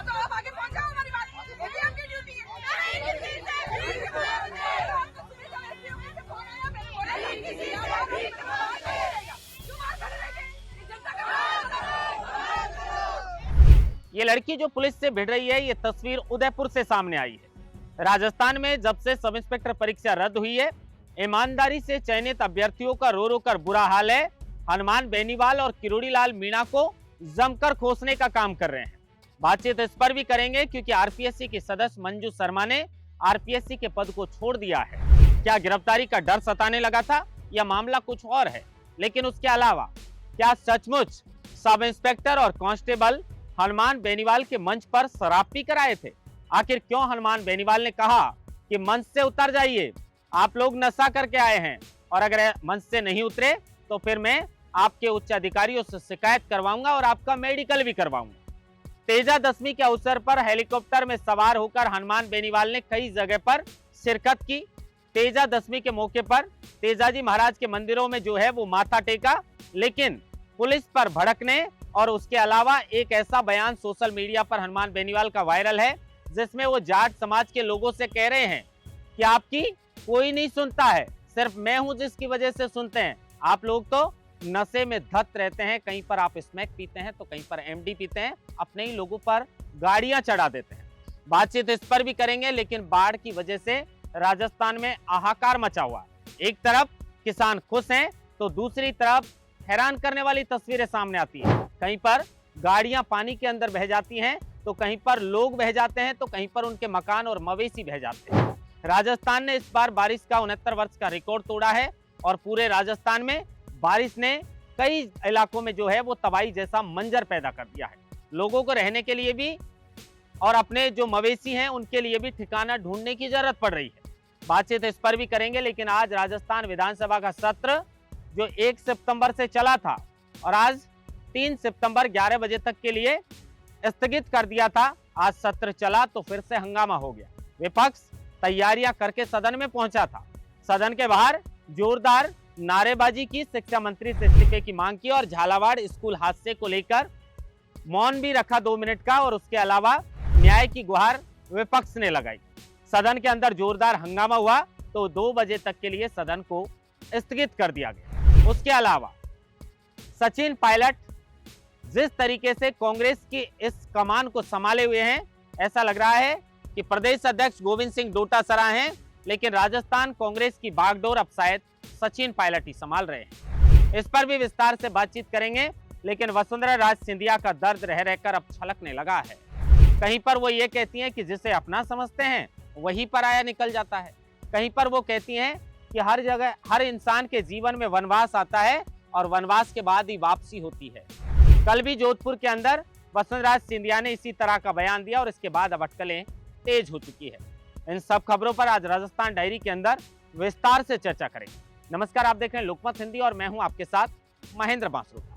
तो आप आगे पहुंचाओ हमारी बात। ये आपकी ड्यूटी है। ये लड़की जो पुलिस से भिड़ रही है, ये तस्वीर उदयपुर से सामने आई है। राजस्थान में जब से सब इंस्पेक्टर परीक्षा रद्द हुई है, ईमानदारी से चयनित अभ्यर्थियों का रो रो कर बुरा हाल है। हनुमान बेनीवाल और किरोड़ीलाल मीणा को जमकर खोसने का काम कर रहे हैं। बातचीत इस पर भी करेंगे क्योंकि आरपीएससी की सदस्य मंजू शर्मा ने आरपीएससी के पद को छोड़ दिया है। क्या गिरफ्तारी का डर सताने लगा था या मामला कुछ और है? लेकिन उसके अलावा क्या सचमुच सब इंस्पेक्टर और कांस्टेबल हनुमान बेनीवाल के मंच पर शराब पी कर आए थे? आखिर क्यों हनुमान बेनीवाल ने कहा कि मंच से उतर जाइए, आप लोग नशा करके आए हैं, और अगर मंच से नहीं उतरे तो फिर मैं आपके उच्च अधिकारियों से शिकायत करवाऊंगा और आपका मेडिकल भी करवाऊंगा। तेजा दशमी के अवसर पर हेलीकॉप्टर में सवार होकर हनुमान बेनीवाल ने कई जगह पर शिरकत की। तेजा दशमी के मौके पर तेजाजी महाराज के मंदिरों में जो है वो माथा टेका, लेकिन पुलिस पर भड़कने और उसके अलावा एक ऐसा बयान सोशल मीडिया पर हनुमान बेनीवाल का वायरल है जिसमें वो जाट समाज के लोगों से कह रहे हैं कि आपकी कोई नहीं सुनता है, सिर्फ मैं हूं जिसकी वजह से सुनते हैं। आप लोग तो नशे में धत रहते हैं, कहीं पर आप स्मैक पीते हैं तो कहीं पर एमडी पीते हैं, अपने ही लोगों पर गाड़ियां चढ़ा देते हैं। बातचीत इस पर भी करेंगे, लेकिन बाढ़ की वजह से राजस्थान में हाहाकार मचा हुआ। एक तरफ किसान खुश हैं तो दूसरी तरफ हैरान करने वाली तस्वीरें सामने आती हैं। कहीं पर गाड़ियां पानी के अंदर बह जाती हैं तो कहीं पर लोग बह जाते हैं तो कहीं पर उनके मकान और मवेशी बह जाते हैं। राजस्थान ने इस बार बारिश का 69 वर्ष का रिकॉर्ड तोड़ा है और पूरे राजस्थान में बारिश ने कई इलाकों में जो है वो तबाही जैसा मंजर पैदा कर दिया है। लोगों को रहने के लिए भी और अपने जो मवेशी हैं उनके लिए भी ठिकाना ढूंढने की जरूरत पड़ रही है। बातचीत इस पर भी करेंगे, लेकिन आज राजस्थान विधानसभा का सत्र जो 1 सितंबर से चला था और आज 3 सितंबर 11 बजे तक के लिए स्थगित कर दिया था। आज सत्र चला तो फिर से हंगामा हो गया। विपक्ष तैयारियां करके सदन में पहुंचा था। सदन के बाहर जोरदार नारेबाजी की, शिक्षा मंत्री से इस्तीफे की मांग की और झालावाड़ स्कूल हादसे को लेकर मौन भी रखा 2 मिनट का, और उसके अलावा न्याय की गुहार विपक्ष ने लगाई। सदन के अंदर जोरदार हंगामा हुआ तो 2 बजे तक के लिए सदन को स्थगित कर दिया गया। उसके अलावा सचिन पायलट जिस तरीके से कांग्रेस की इस कमान को संभाले हुए हैं, ऐसा लग रहा है कि प्रदेश अध्यक्ष गोविंद सिंह डोटासरा हैं, लेकिन राजस्थान कांग्रेस की बागडोर अब शायद सचिन पायलट ही संभाल रहे हैं। इस पर भी विस्तार से बातचीत करेंगे, लेकिन वसुंधरा राज सिंधिया का दर्द रह रहकर अब छलकने लगा है। कहीं पर वो ये कहती हैं कि जिसे अपना समझते हैं वहीं पर आया निकल जाता है। कहीं पर वो कहती हैं कि हर जगह हर इंसान के जीवन में वनवास आता है और वनवास के बाद ही वापसी होती है। कल भी जोधपुर के अंदर वसुंधरा राज सिंधिया ने इसी तरह का बयान दिया और इसके बाद अब अटकलें तेज हो चुकी है। इन सब खबरों पर आज राजस्थान डायरी के अंदर विस्तार से चर्चा करेंगे। नमस्कार, आप देख रहे हैं लोकमत हिंदी और मैं हूं आपके साथ महेंद्र बांसुरा।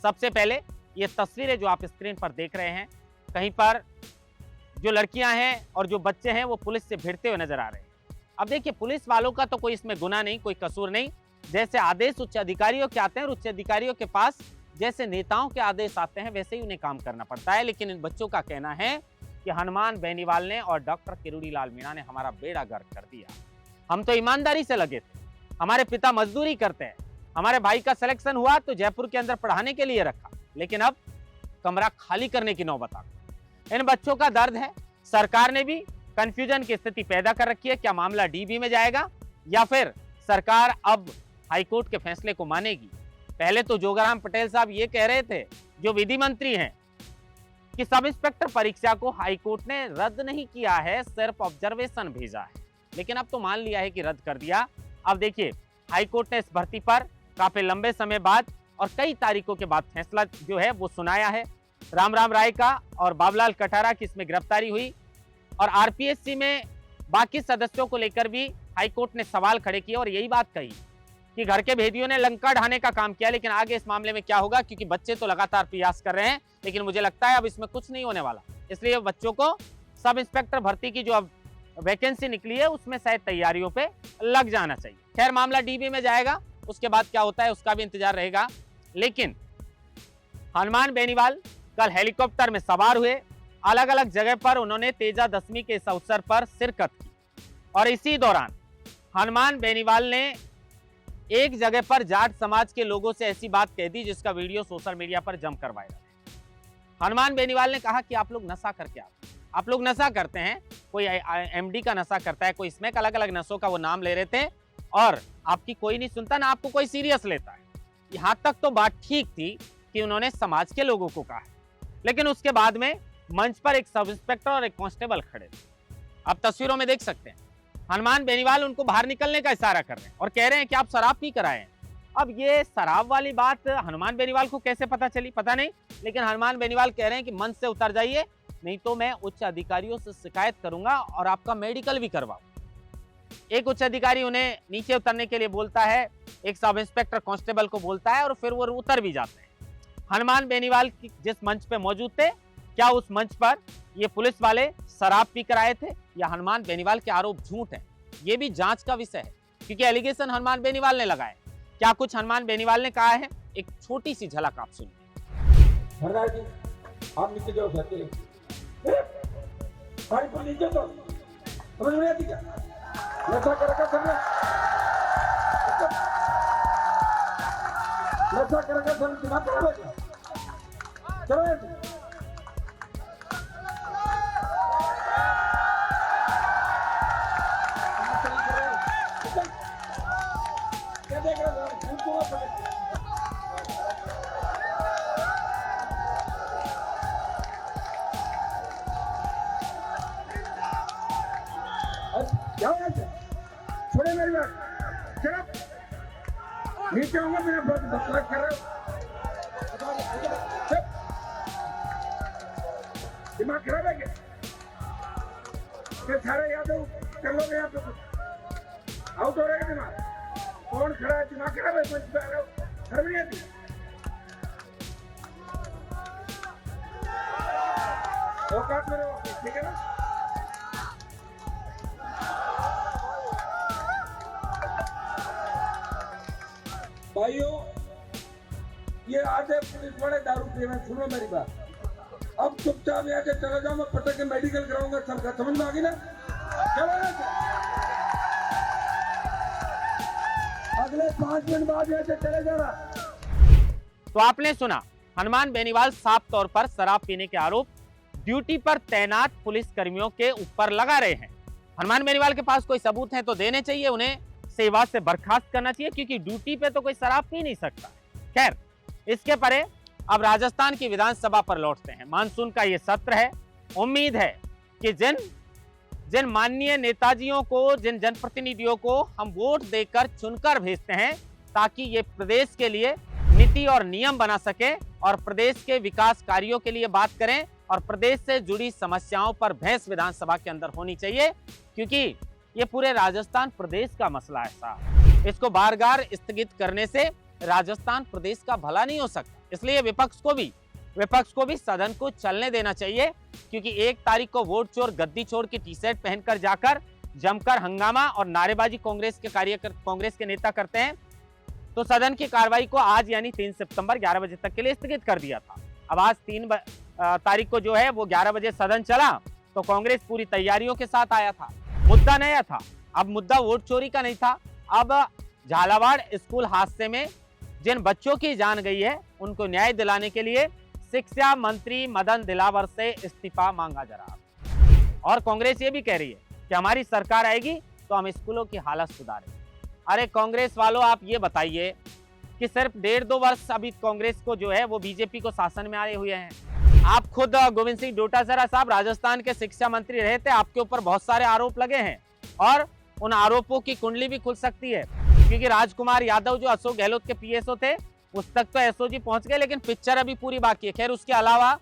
सबसे पहले ये तस्वीरें जो आप स्क्रीन पर देख रहे हैं, कहीं पर जो लड़कियां हैं और जो बच्चे हैं वो पुलिस से भिड़ते हुए नजर आ रहे हैं। अब देखिए, पुलिस वालों का तो कोई इसमें गुनाह नहीं, कोई कसूर नहीं। जैसे आदेश उच्च अधिकारियों के आते हैं और उच्च अधिकारियों के पास जैसे नेताओं के आदेश आते हैं वैसे ही उन्हें काम करना पड़ता है। लेकिन इन बच्चों का कहना है कि हनुमान बेनीवाल ने और डॉक्टर किरोड़ीलाल मीणा ने हमारा बेड़ा गर्क कर दिया। हम तो ईमानदारी से लगे थे, हमारे पिता मजदूरी करते हैं, हमारे भाई का सिलेक्शन हुआ तो जयपुर के अंदर पढ़ाने के लिए रखा, लेकिन अब कमरा खाली करने की नौबत आ गई। इन बच्चों का दर्द है। सरकार ने भी कंफ्यूजन की स्थिति पैदा कर रखी है। क्या मामला डीबी में जाएगा या फिर सरकार अब हाईकोर्ट के फैसले को मानेगी? पहले तो जोगाराम पटेल साहब ये कह रहे थे, जो विधि मंत्री हैं, कि सब इंस्पेक्टर परीक्षा को हाईकोर्ट ने रद्द नहीं किया है, सिर्फ ऑब्जर्वेशन भेजा है। लेकिन अब तो मान लिया है कि रद्द कर दिया। अब देखिए, हाईकोर्ट ने इस भर्ती पर काफी लंबे समय बाद और कई तारीखों के बाद फैसला जो है वो सुनाया है। राम राय का और बाबूलाल कटारा की इसमें गिरफ्तारी हुई और आरपीएससी में बाकी सदस्यों को लेकर भी हाईकोर्ट ने सवाल खड़े किए और यही बात कही कि घर के भेदियों ने लंका ढाने का काम किया। लेकिन आगे इस मामले में क्या होगा, क्योंकि बच्चे तो लगातार प्रयास कर रहे हैं, लेकिन मुझे लगता है अब इसमें कुछ नहीं होने वाला। इसलिए बच्चों को सब इंस्पेक्टर भर्ती की जो अब वैकेंसी निकली है उसमें शायद तैयारियों पे लग जाना चाहिए। खैर मामला डीबी में जाएगा, उसके बाद क्या होता है उसका भी इंतजार रहेगा। लेकिन हनुमान बेनीवाल कल हेलीकॉप्टर में सवार हुए, अलग अलग जगह पर उन्होंने तेजा दशमी के इस अवसर पर शिरकत की और इसी दौरान हनुमान बेनीवाल ने एक जगह पर जाट समाज के लोगों से ऐसी बात कह दी जिसका वीडियो सोशल मीडिया पर जमकर वायरल है। हनुमान बेनीवाल ने कहा कि आप लोग नशा करके आप लोग नशा करते हैं, कोई एमडी का नशा करता है, कोई स्मैक, अलग अलग नशों का वो नाम ले रहे थे और आपकी कोई नहीं सुनता ना आपको कोई सीरियस लेता है। यहां तक तो बात ठीक थी कि उन्होंने समाज के लोगों को कहा, लेकिन उसके बाद में मंच पर एक सब इंस्पेक्टर और एक कांस्टेबल खड़े थे। आप तस्वीरों में देख सकते हैं हनुमान बेनीवाल उनको बाहर निकलने का इशारा कर रहे हैं और कह रहे हैं कि आप शराब पी कर आए हैं। अब ये शराब वाली बात हनुमान बेनीवाल को कैसे पता चली पता नहीं, लेकिन हनुमान बेनीवाल कह रहे हैं कि मंच से उतर जाइए, नहीं तो मैं उच्च अधिकारियों से शिकायत करूंगा और आपका मेडिकल भी करवाऊं। एक उच्च अधिकारी उन्हें नीचे उतरने के लिए बोलता है, एक सब इंस्पेक्टर कांस्टेबल को बोलता है और फिर वो उतर भी जाते हैं। हनुमान बेनीवाल जिस मंच पे मौजूद थे, क्या उस मंच पर ये पुलिस वाले शराब पी कर आए थे या हनुमान बेनीवाल के आरोप झूठ हैं? ये भी जांच का विषय है, क्योंकि एलिगेशन हनुमान बेनीवाल ने लगाए। क्या कुछ हनुमान बेनीवाल ने कहा है, एक छोटी सी झलक आप सुनिए। आप नीचे जाओ, नीचे तो समझ में आती क्या? नशा कर दिमाग खराब हो गया। चलो क्या देख रहे हो? छोड़े मेरी बात, चलो नीचे आऊंगा, मेरा बकवास कर रहे हो, दिमाग खराब है क्या? सारे यादव कर लोगे यहाँ पे, आउट हो रहेगा दिमाग। कौन खड़ा है? दिमाग खराब है, मंच पे आ रहे हो, शर्म नहीं आती? औकात में रहो, ठीक है ना? भाइयों, ये आधे पुलिस वाले दारू पी रहे हैं, सुनो मेरी बात। अब चुपचाप यहाँ से चला जाओ, मैं पटक के मेडिकल कराऊंगा, सबका समझ में आ गई ना? चलो अगले 5 मिनट बाद यहाँ से चले जाना। तो आपने सुना, हनुमान बेनीवाल साफ तौर पर शराब पीने के आरोप ड्यूटी पर तैनात पुलिस कर्मियों के ऊपर लगा रहे हैं। हनुमान बेनीवाल के पास कोई सबूत है तो देने चाहिए, उन्हें सेवा से बर्खास्त करना चाहिए, क्योंकि ड्यूटी पे तो कोई शराब पी नहीं सकता। खैर, इसके परे अब राजस्थान की विधानसभा पर लौटते हैं। मानसून का ये सत्र है। उम्मीद है कि जिन माननीय नेताजियों को, जिन जनप्रतिनिधियों को हम वोट देकर चुनकर भेजते हैं, ताकि ये प्रदेश के लिए नीति और नियम बना सके और प्रदेश के विकास कार्यों के लिए बात करें और प्रदेश से जुड़ी समस्याओं पर बहस विधानसभा के अंदर होनी चाहिए, क्योंकि ये पूरे राजस्थान प्रदेश का मसला है साहब। इसको बार-बार स्थगित करने से राजस्थान प्रदेश का भला नहीं हो सकता। इसलिए विपक्ष को भी सदन को चलने देना चाहिए, क्योंकि 1 तारीख को वोट चोर गद्दी चोर की टी-शर्ट पहनकर जाकर जमकर हंगामा और नारेबाजी कांग्रेस के नेता करते हैं, तो सदन की कार्रवाई को आज यानी 3 सितंबर 11 बजे तक के लिए स्थगित कर दिया था। अब आज 3 तारीख को जो है वो 11 बजे सदन चला, तो कांग्रेस पूरी तैयारियों के साथ आया था। मुद्दा नया था, अब मुद्दा वोट चोरी का नहीं था। अब झालावाड़ स्कूल हादसे में जिन बच्चों की जान गई है, उनको न्याय दिलाने के लिए शिक्षा मंत्री मदन दिलावर से इस्तीफा मांगा जा रहा है। और कांग्रेस ये भी कह रही है कि हमारी सरकार आएगी तो हम स्कूलों की हालत सुधारेंगे। अरे कांग्रेस वालों, आप ये बताइए कि सिर्फ 1.5-2 वर्ष अभी कांग्रेस को जो है वो बीजेपी को शासन में आए हुए हैं। आप खुद गोविंद सिंह डोटासरा साहब राजस्थान के शिक्षा मंत्री रहे थे, आपके ऊपर बहुत सारे आरोप लगे हैं और उन आरोपों की कुंडली भी खुल सकती है, क्योंकि राजकुमार यादव जो अशोक गहलोत के पीएसओ थे, उस तक तो एसओजी पहुंच गए, लेकिन पिक्चर अभी पूरी बाकी है। खैर, उसके अलावा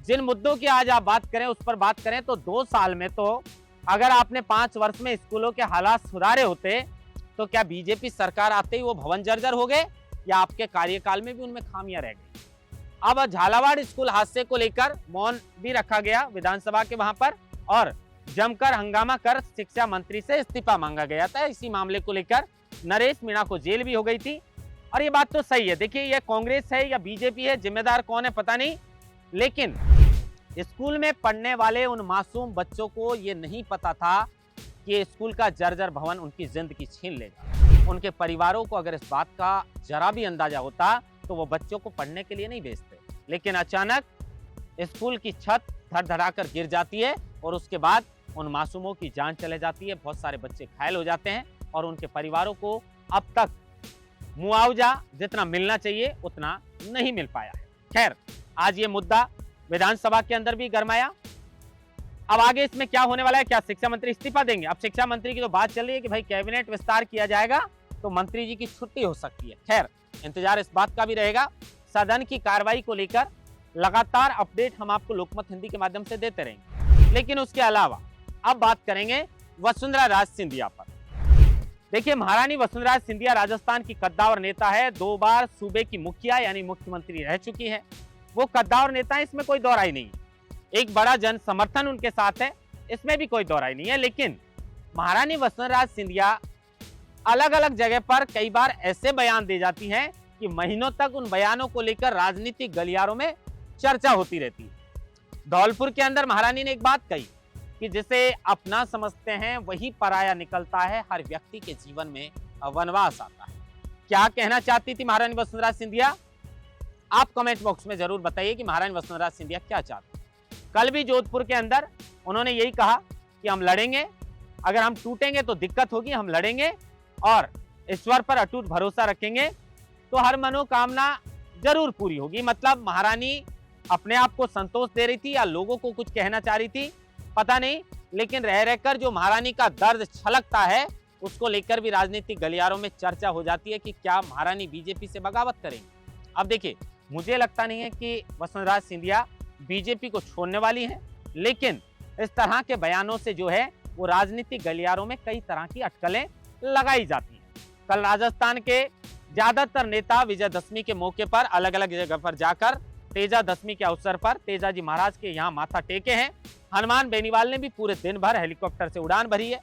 जिन मुद्दों की आज आप बात करें, उस पर बात करें तो 2 साल में तो अगर आपने 5 वर्ष में स्कूलों के हालात सुधारे होते, तो क्या बीजेपी सरकार आते ही वो भवन जर्जर हो गए या आपके कार्यकाल में भी उनमें खामियां रह गई? अब झालावाड़ स्कूल हादसे को लेकर मौन भी रखा गया विधानसभा के वहां पर, और जमकर हंगामा कर शिक्षा मंत्री से इस्तीफा मांगा गया था। इसी मामले को लेकर नरेश मीणा को जेल भी हो गई थी। और ये बात तो सही है, देखिए ये कांग्रेस है या बीजेपी है, जिम्मेदार कौन है पता नहीं, लेकिन स्कूल में पढ़ने वाले उन मासूम बच्चों को ये नहीं पता था कि स्कूल का जर्जर भवन उनकी जिंदगी छीन लेगा। उनके परिवारों को अगर इस बात का जरा भी अंदाजा होता तो वो बच्चों को पढ़ने के लिए नहीं भेजते, लेकिन अचानक स्कूल की छत धड़धड़ाकर गिर जाती है और उसके बाद उन मासूमों की जान चले जाती है। बहुत सारे बच्चे घायल हो जाते हैं और उनके परिवारों को अब तक मुआवजा जितना मिलना चाहिए उतना नहीं मिल पाया है। खैर, आज ये मुद्दा विधानसभा के अंदर भी गरमाया। अब आगे इसमें क्या होने वाला है, क्या शिक्षा मंत्री इस्तीफा देंगे? अब शिक्षा मंत्री की तो बात चल रही है कि भाई कैबिनेट विस्तार किया जाएगा तो मंत्री जी की छुट्टी हो सकती है। खैर, इंतजार इस बात का भी रहेगा। सदन की कार्रवाई को लेकर लगातार अपडेट हम आपको लोकमत हिंदी के माध्यम से देते रहेंगे, लेकिन उसके अलावा अब बात करेंगे वसुंधरा राज सिंधिया पर। देखिए, महारानी वसुंधरा राज सिंधिया राजस्थान की कद्दावर नेता है, 2 बार सूबे की मुखिया यानी मुख्यमंत्री रह चुकी है। वो कद्दावर नेता है, इसमें कोई दौराई नहीं है। एक बड़ा जन समर्थन उनके साथ है, इसमें भी कोई दौराई नहीं है। लेकिन महारानी वसुंधरा राज सिंधिया अलग अलग जगह पर कई बार ऐसे बयान दे जाती हैं कि महीनों तक उन बयानों को लेकर राजनीतिक गलियारों में चर्चा होती रहती है। धौलपुर के अंदर महारानी ने एक बात कही कि जिसे अपना समझते हैं वही पराया निकलता है, हर व्यक्ति के जीवन में वनवास आता है। क्या कहना चाहती थी महारानी वसुंधरा सिंधिया? आप कमेंट बॉक्स में जरूर बताइए कि महारानी वसुंधरा सिंधिया क्या चाहती। कल भी जोधपुर के अंदर उन्होंने यही कहा कि हम लड़ेंगे, अगर हम टूटेंगे तो दिक्कत होगी, हम लड़ेंगे और ईश्वर पर अटूट भरोसा रखेंगे तो हर मनोकामना जरूर पूरी होगी। मतलब महारानी अपने आप को संतोष दे रही थी या लोगों को कुछ कहना चाह रही थी, पता नहीं, लेकिन रह रहकर जो महारानी का दर्द छलकता है उसको लेकर भी राजनीतिक गलियारों में चर्चा हो जाती है कि क्या महारानी बीजेपी से बगावत करेंगे। अब देखिए, मुझे लगता नहीं है कि वसुंधरा राज सिंधिया बीजेपी को छोड़ने वाली हैं, लेकिन इस तरह के बयानों से जो है वो राजनीतिक गलियारों में कई तरह की अटकलें लगाई जाती हैं। कल राजस्थान के ज्यादातर नेता विजयदशमी के मौके पर अलग अलग जगह पर जाकर तेजा दशमी के अवसर पर तेजाजी महाराज के यहाँ माथा टेके हैं। हनुमान बेनीवाल ने भी पूरे दिन भर हेलीकॉप्टर से उड़ान भरी है।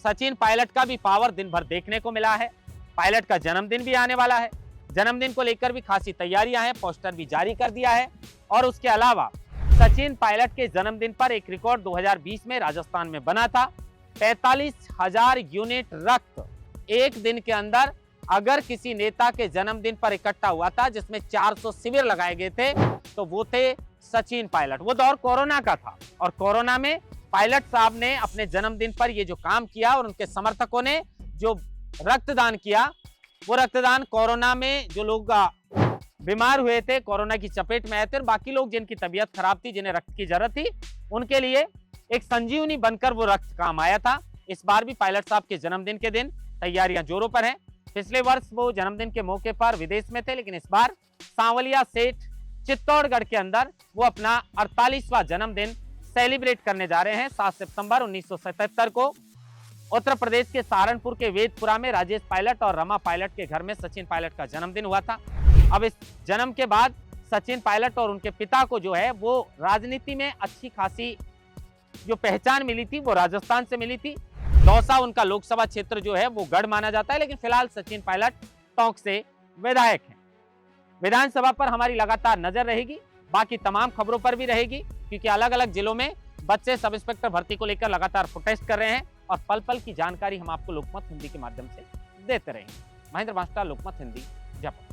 सचिन पायलट का भी पावर दिन भर देखने को मिला है। पायलट का जन्मदिन भी आने वाला है, जन्मदिन को लेकर भी खासी तैयारियां हैं, पोस्टर भी जारी कर दिया है। और उसके अलावा सचिन पायलट के जन्मदिन पर एक रिकॉर्ड 2020 में राजस्थान में बना था। 45,000 यूनिट रक्त एक दिन के अंदर अगर किसी नेता के जन्मदिन पर इकट्ठा हुआ था, जिसमें 400 शिविर लगाए गए थे, तो वो थे सचिन पायलट। वो दौर कोरोना का था और कोरोना में पायलट साहब ने अपने जन्मदिन पर ये जो काम किया और उनके समर्थकों ने जो रक्तदान किया, वो रक्तदान कोरोना में जो लोग बीमार हुए थे, कोरोना की चपेट में आए थे, और बाकी लोग जिनकी तबीयत खराब थी, जिन्हें रक्त की जरूरत थी, उनके लिए एक संजीवनी बनकर वो रक्त काम आया था। इस बार भी पायलट साहब के जन्मदिन के दिन तैयारियां जोरों पर हैं। पिछले वर्ष वो जन्मदिन के मौके पर विदेश में थे, लेकिन इस बार सांवलिया सेठ चित्तौड़गढ़ के अंदर वो अपना 48वां जन्मदिन सेलिब्रेट करने जा रहे हैं। 7 सितंबर 1977 को उत्तर प्रदेश के सहारनपुर के वेदपुरा में राजेश पायलट और रमा पायलट के घर में सचिन पायलट का जन्मदिन हुआ था। अब इस जन्म के बाद सचिन पायलट और उनके पिता को जो है वो राजनीति में अच्छी खासी जो पहचान मिली थी वो राजस्थान से मिली थी। दौसा उनका लोकसभा क्षेत्र जो है वो गढ़ माना जाता है, लेकिन फिलहाल सचिन पायलट टोंक से विधायक हैं। विधानसभा पर हमारी लगातार नजर रहेगी, बाकी तमाम खबरों पर भी रहेगी, क्योंकि अलग अलग जिलों में बच्चे सब इंस्पेक्टर भर्ती को लेकर लगातार प्रोटेस्ट कर रहे हैं और पल पल की जानकारी हम आपको लोकमत हिंदी के माध्यम से देते रहेंगे। महेंद्र मास्टर, लोकमत हिंदी, जयपुर।